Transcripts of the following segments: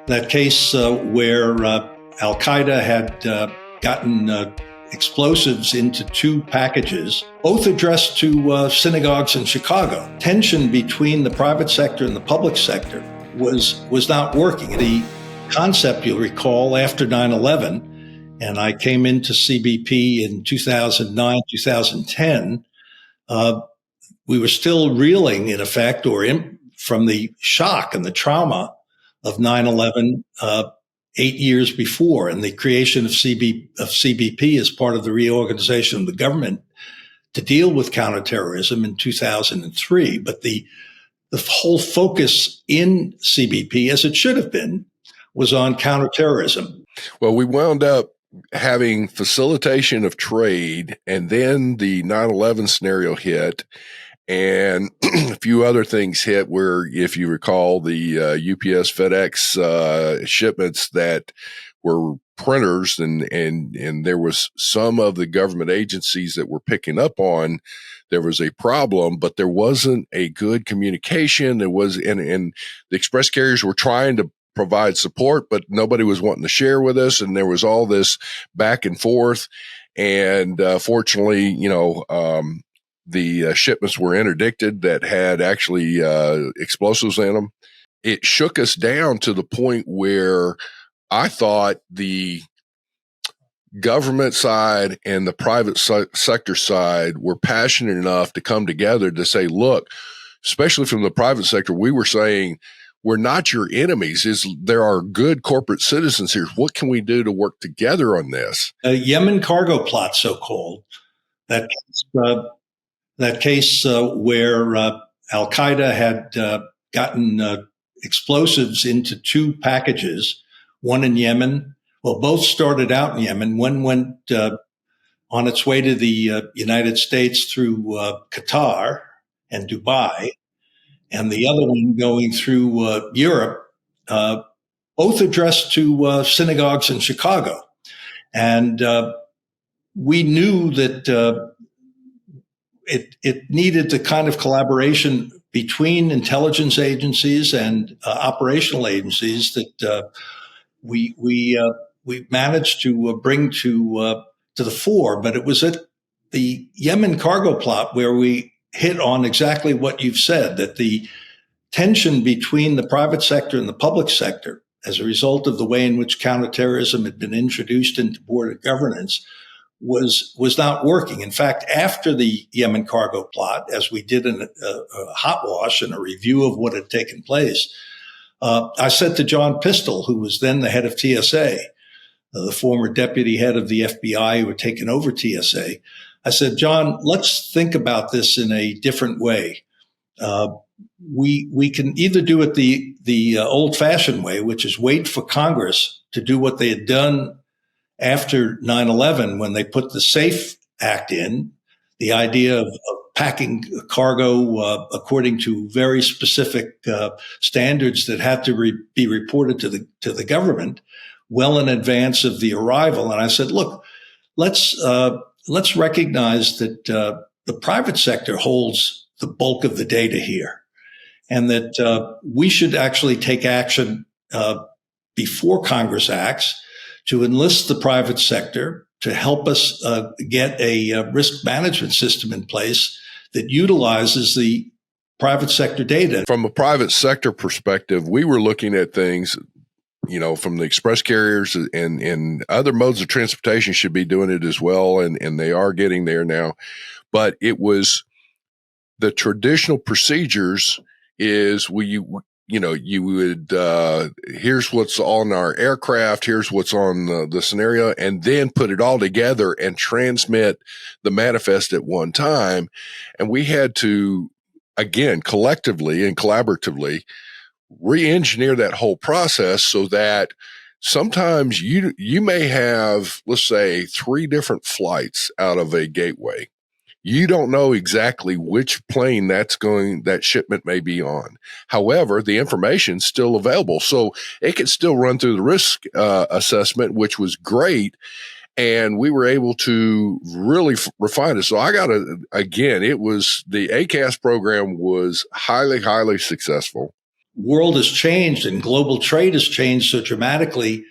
That case where Al-Qaeda had gotten explosives into two packages, both addressed to synagogues in Chicago. Tension between the private sector and the public sector was not working. The concept, you'll recall, after 9/11, and I came into CBP in 2009, 2010, we were still reeling, in effect, from the shock and the trauma of 9/11 8 years before, and the creation of CBP as part of the reorganization of the government to deal with counterterrorism in 2003. But the whole focus in CBP, as it should have been, was on counterterrorism. Well, we wound up having facilitation of trade, and then the 9/11 scenario hit, and a few other things hit where, if you recall, the UPS FedEx shipments that were printers, and there was some of the government agencies that were picking up on, there was a problem, but there wasn't a good communication. There was, and the express carriers were trying to provide support, but nobody was wanting to share with us. And there was all this back and forth. And fortunately, the shipments were interdicted that had actually explosives in them. It shook us down to the point where I thought the government side and the private sector side were passionate enough to come together to say, look, especially from the private sector, we were saying, we're not your enemies. There are good corporate citizens here. What can we do to work together on this? A Yemen cargo plot, so-called, that case where Al-Qaeda had gotten explosives into two packages, one in Yemen. Well, both started out in Yemen. One went on its way to the United States through Qatar and Dubai, and the other one going through Europe, both addressed to synagogues in Chicago. And we knew that it needed the kind of collaboration between intelligence agencies and operational agencies that we managed to bring to the fore. But it was at the Yemen cargo plot where we hit on exactly what you've said, that the tension between the private sector and the public sector, as a result of the way in which counterterrorism had been introduced into board of governance, was not working. In fact, after the Yemen cargo plot, as we did a hot wash and a review of what had taken place, I said to John Pistol, who was then the head of TSA, the former deputy head of the FBI who had taken over TSA, I said, John, let's think about this in a different way. We can either do it the old-fashioned way, which is wait for Congress to do what they had done after 9/11 when they put the SAFE Act in, the idea of packing cargo according to very specific standards that had to be reported to the government well in advance of the arrival. And I said, look, let's recognize that the private sector holds the bulk of the data here, and that we should actually take action before Congress acts to enlist the private sector to help us get a risk management system in place that utilizes the private sector data. From a private sector perspective, we were looking at things, from the express carriers and other modes of transportation should be doing it as well. And they are getting there now. But it was the traditional procedures is you would, here's what's on our aircraft, here's what's on the scenario, and then put it all together and transmit the manifest at one time. And we had to, again, collectively and collaboratively re-engineer that whole process so that sometimes you may have, let's say, 3 different flights out of a gateway. You don't know exactly which plane that shipment may be on. However, the information's still available. So it could still run through the risk assessment, which was great. And we were able to really refine it. So it was the ACAS program was highly, highly successful. world has changed and global trade has changed so dramatically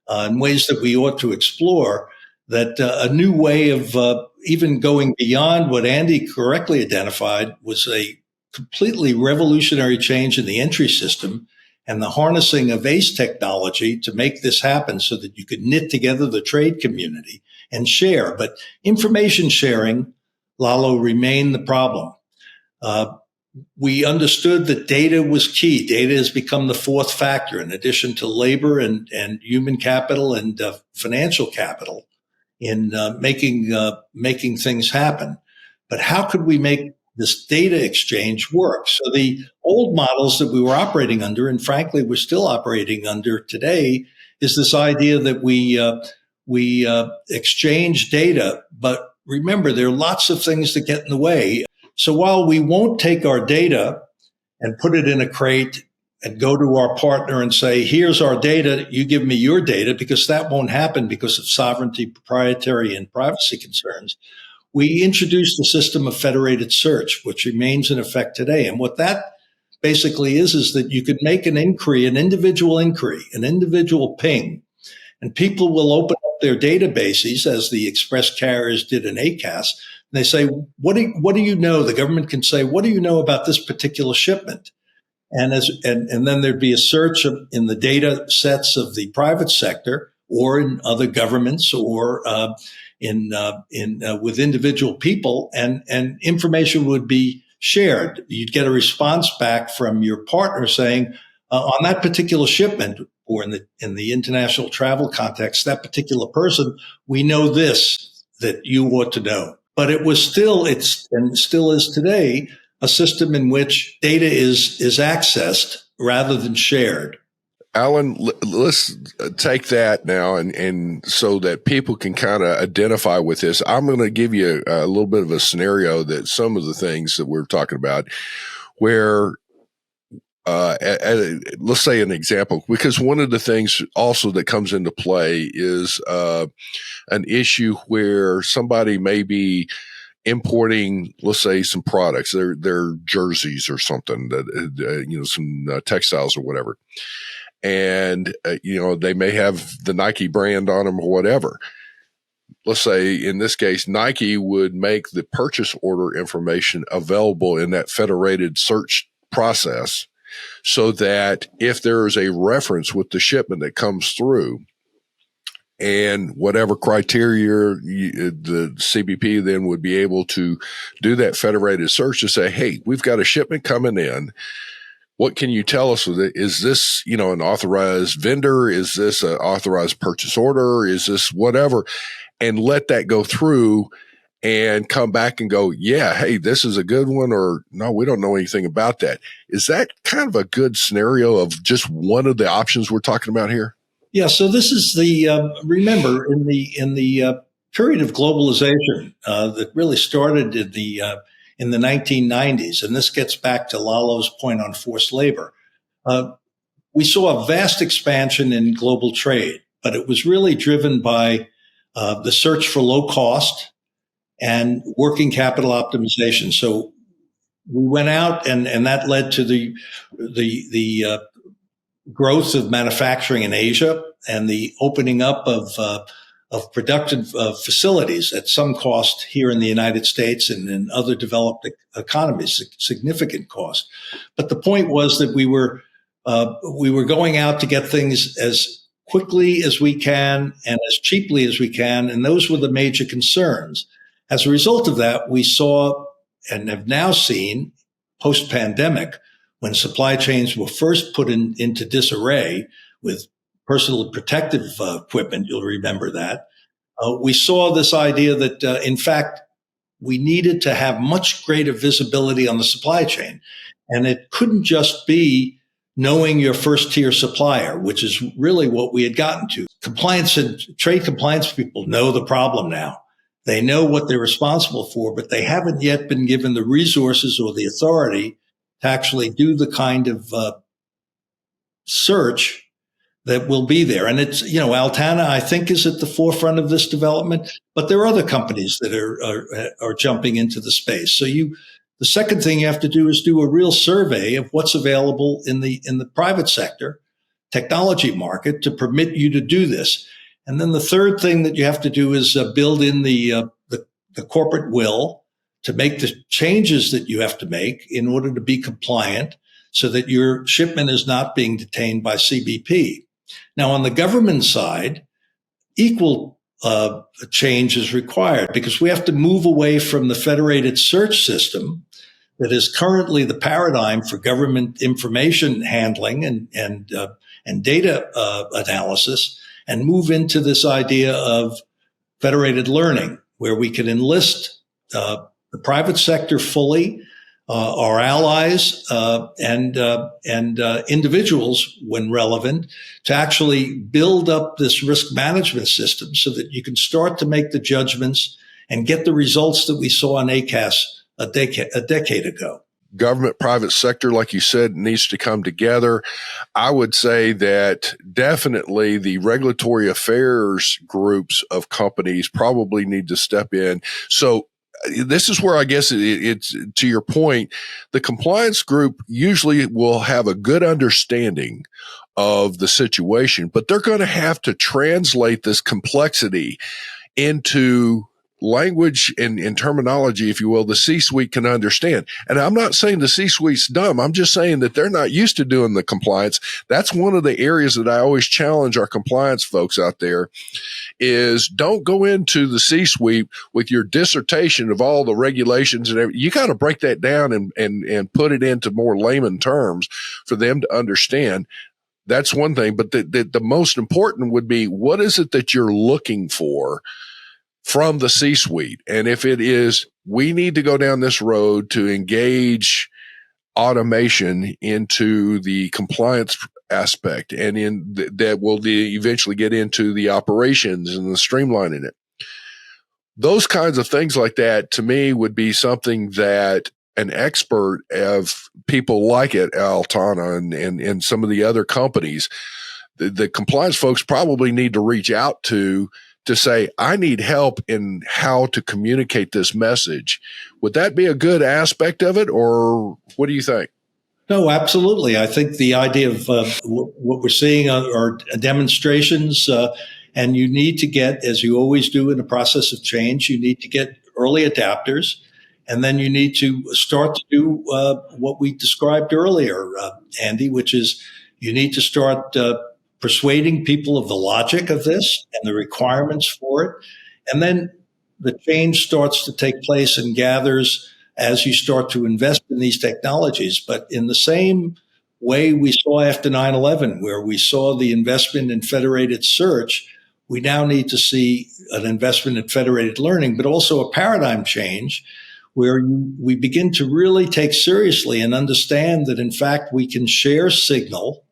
in ways that we ought to explore, that a new way of even going beyond what Andy correctly identified was a completely revolutionary change in the entry system and the harnessing of ACE technology to make this happen so that you could knit together the trade community and share. But information sharing, Lalo, remained the problem. We understood that data was key. Data has become the fourth factor in addition to labor and human capital and financial capital in making things happen. But how could we make this data exchange work? So the old models that we were operating under, and frankly, we're still operating under today, is this idea that we exchange data. But remember, there are lots of things that get in the way. So while we won't take our data and put it in a crate and go to our partner and say, here's our data, you give me your data, because that won't happen because of sovereignty, proprietary, and privacy concerns, we introduced a system of federated search, which remains in effect today. And what that basically is that you could make an inquiry, an individual ping, and people will open up their databases as the express carriers did in ACAS. And they say, what do you know? The government can say, what do you know about this particular shipment? And then there'd be a search in the data sets of the private sector or in other governments or with individual people, and information would be shared. You'd get a response back from your partner saying, on that particular shipment, or in the international travel context, that particular person, we know this that you ought to know. But it was still is today, a system in which data is accessed rather than shared. Alan, let's take that now and so that people can kind of identify with this. I'm going to give you a little bit of a scenario that some of the things that we're talking about where, let's say an example, because one of the things also that comes into play is an issue where somebody may be importing, let's say, some products, their jerseys or something, that some textiles or whatever. And, they may have the Nike brand on them or whatever. Let's say in this case, Nike would make the purchase order information available in that federated search process so that if there is a reference with the shipment that comes through and whatever criteria the CBP then would be able to do that federated search to say, hey, we've got a shipment coming in. What can you tell us with it? Is this, an authorized vendor? Is this an authorized purchase order? Is this whatever? And let that go through and come back and go, yeah, hey, this is a good one, or no, we don't know anything about that. Is that kind of a good scenario of just one of the options we're talking about here? Yeah. So this is remember in the period of globalization that really started in the 1990s, and this gets back to Lalo's point on forced labor. We saw a vast expansion in global trade, but it was really driven by the search for low cost and working capital optimization. So we went out, and that led to the growth of manufacturing in Asia and the opening up of productive facilities at some cost here in the United States and in other developed economies, significant cost. But the point was that we were going out to get things as quickly as we can and as cheaply as we can, and those were the major concerns. As a result of that, we saw and have now seen post-pandemic, when supply chains were first put into disarray with personal protective equipment, you'll remember that, we saw this idea that, in fact, we needed to have much greater visibility on the supply chain. And it couldn't just be knowing your first tier supplier, which is really what we had gotten to. Compliance and trade compliance people know the problem now. They know what they're responsible for, but they haven't yet been given the resources or the authority to actually do the kind of search that will be there. And it's, Altana, I think, is at the forefront of this development, but there are other companies that are jumping into the space. So The second thing you have to do is do a real survey of what's available in the private sector technology market to permit you to do this. And then the third thing that you have to do is build in the corporate will to make the changes that you have to make in order to be compliant so that your shipment is not being detained by CBP. Now, on the government side, equal change is required because we have to move away from the federated search system that is currently the paradigm for government information handling and data analysis, and move into this idea of federated learning, where we can enlist the private sector fully, our allies and individuals, when relevant, to actually build up this risk management system so that you can start to make the judgments and get the results that we saw in ACAS a decade ago. Government, private sector, like you said, needs to come together. I would say that definitely the regulatory affairs groups of companies probably need to step in. So this is where I guess it's to your point, the compliance group usually will have a good understanding of the situation, but they're going to have to translate this complexity into language and terminology, if you will, the C-suite can understand. And I'm not saying the C-suite's dumb. I'm just saying that they're not used to doing the compliance. That's one of the areas that I always challenge our compliance folks out there is don't go into the C-suite with your dissertation of all the regulations and everything. You got to break that down and put it into more layman terms for them to understand. That's one thing. But the most important would be, what is it that you're looking for from the C-suite? And if it is, we need to go down this road to engage automation into the compliance aspect, and that will eventually get into the operations and the streamlining it. Those kinds of things like that, to me, would be something that an expert of people like it, Altana and some of the other companies, the compliance folks probably need to reach out to say, I need help in how to communicate this message. Would that be a good aspect of it, or what do you think? No, absolutely. I think the idea of what we're seeing are demonstrations, and you need to get, as you always do in a process of change, you need to get early adapters, and then you need to start to do what we described earlier, Andy, which is you need to start persuading people of the logic of this and the requirements for it. And then the change starts to take place and gathers as you start to invest in these technologies. But in the same way we saw after 9/11, where we saw the investment in federated search, we now need to see an investment in federated learning, but also a paradigm change where we begin to really take seriously and understand that, in fact, we can share signal,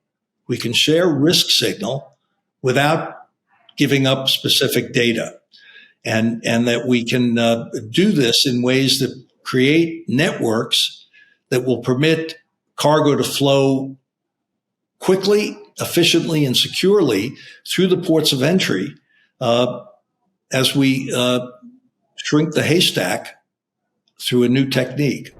we can share risk signal without giving up specific data, and that we can do this in ways that create networks that will permit cargo to flow quickly, efficiently, and securely through the ports of entry as we shrink the haystack through a new technique.